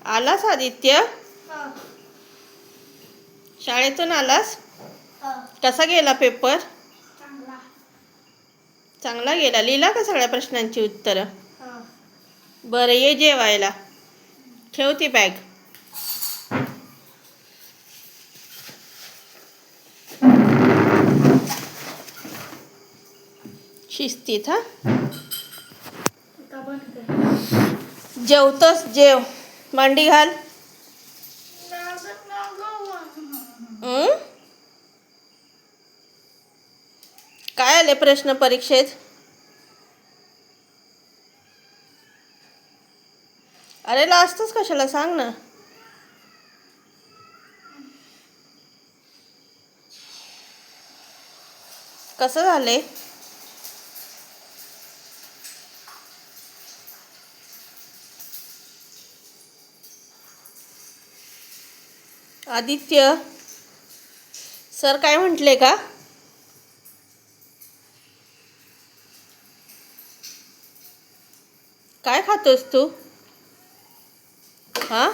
आलास आदित्य? हा. शाळेतून आलास? हा. कसा गेला पेपर? चांगला. चांगला गेला. लिहिला का सगळ्या प्रश्नांची उत्तरं? हा. बरं, ये जेवायला. ठेव ती बॅग. शिस्तीत हा. आता बंद कर. जेवतोस जेव. मांडी घाल. लागत ना गं. हं? काय आले प्रश्न परीक्षेत? अरे लाजतोस कशाला, सांग ना. कसं झाले? आदित्य, सर काय म्हटले का? काय खातोस तू? हा?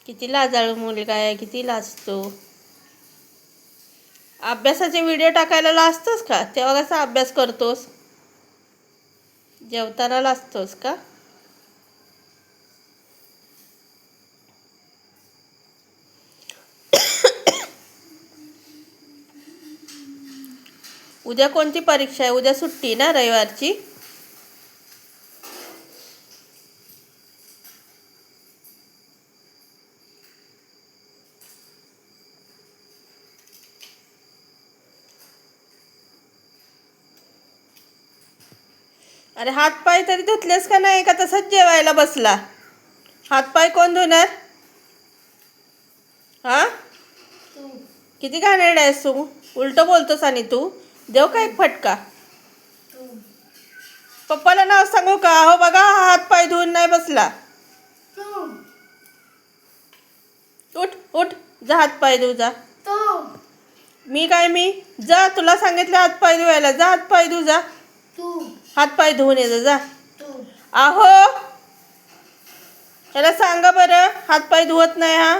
किती लाजाळू मुलगा आहे, किती लाजतो. अभ्यासाचे व्हिडिओ टाकायला लाजतोस का? तेव्हा कसा अभ्यास करतोस? जेवताना लाजतोस का? उद्या कोणती परीक्षा आहे? उद्या सुट्टी ना, रविवारची? अरे हातपाय तरी धुतलेस का नाही, का तसंच जेवायला बसला? हातपाय कोण धुणार? हा? तू. किती घाणेरडा आहेस तू. उलटं बोलतोस आणि तू. देव का एक फटका? तू. पप्पाला नाव सांगू का? हो बघा, हा हातपाय धुवून नाही बसला. तू. उठ उठ, जा हातपाय धुव जा. तू. मी जा, तुला सांगितलं हातपाय धुवायला. जा हातपाय धुव जा. तू. हातपाय धुवून ये जा. तू. आहो, त्याला सांगा बरं, हातपाय धुवत नाही हा.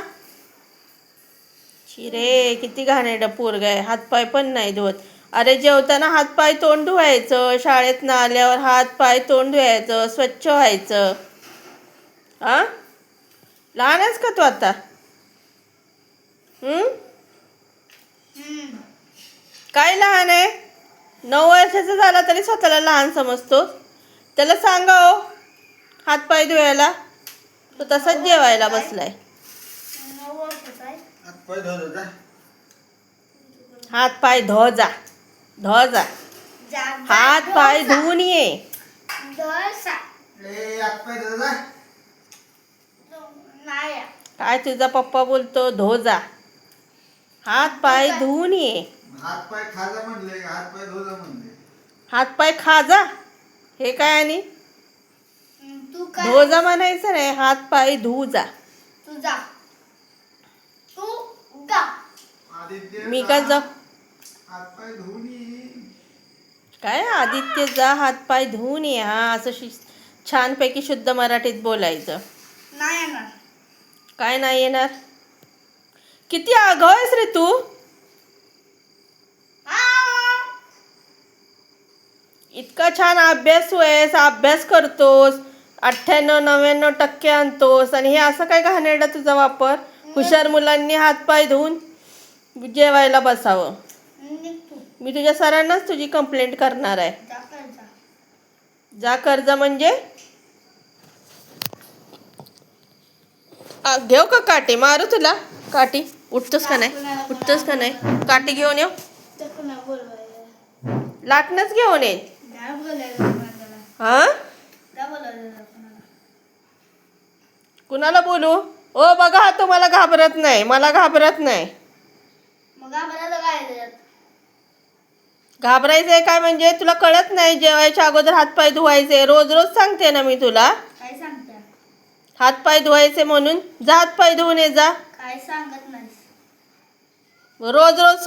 रे किती घाणेरडं पोरगं आहे, हातपाय पण नाही धुवत. अरे जेवताना हातपाय तोंड धुवायचं, शाळेतनं आल्यावर हातपाय तोंड धुवायचं, स्वच्छ व्हायचं. हा? लहान आहेस का तू आता? काय लहान आहे? 9 वर्षाचा झाला तरी स्वतःला लहान समजतो. त्याला सांगा हो हातपाय धुवायला. तो तसाच जेवायला बसलाय. हातपाय धो जा. धो जा. हातपाय धुवून ये. काय तुझा पप्पा बोलतो? धो जा. हातपाय धुवून ये. हातपाय खाजा म्हणले, हातपाय धुजा म्हणले. हातपाय खा जा, हे काय? आणि धो जा म्हणायचं नाही, हातपाय धुऊ जा. मी काय जा? हातपाय धुवून ये. काय आदित्य, जा हातपाय धुवून ये. हा, असं छानपैकी शुद्ध मराठीत बोलायचं. नाही येणार. काय नाही येणार? किती आगाऊ आहेस रे तू. इतका छान अभ्यासू आहेस, अभ्यास करतोस, 98-99% आणतोस, आणि हे असं काय घाणेरडा तुझा वापर. हुशार मुलांनी हातपाय धुवून जेवायला बसावं. मी तुझ्या सरांनाच तुझी कंप्लेंट करणार आहे. जा कर्ज म्हणजे घेऊ का काठी? मारू तुला काठी? उठतोस का नाही? उठतोस का नाही? काठी घेऊन येऊ? लाटणंच घेऊन ये. हा? कुणाला बोलू? ओ बघा, हा तुम्हाला घाबरत नाही, मला घाबरत नाही. घाबरायचंय काय म्हणजे? तुला कळत नाही जेवायच्या अगोदर हातपाय धुवायचे? रोज रोज सांगते ना मी तुला. काय सांगता? हातपाय धुवायचे म्हणून. जा हातपाय धुवून ये जा. काय सांगत नाही. रोज रोज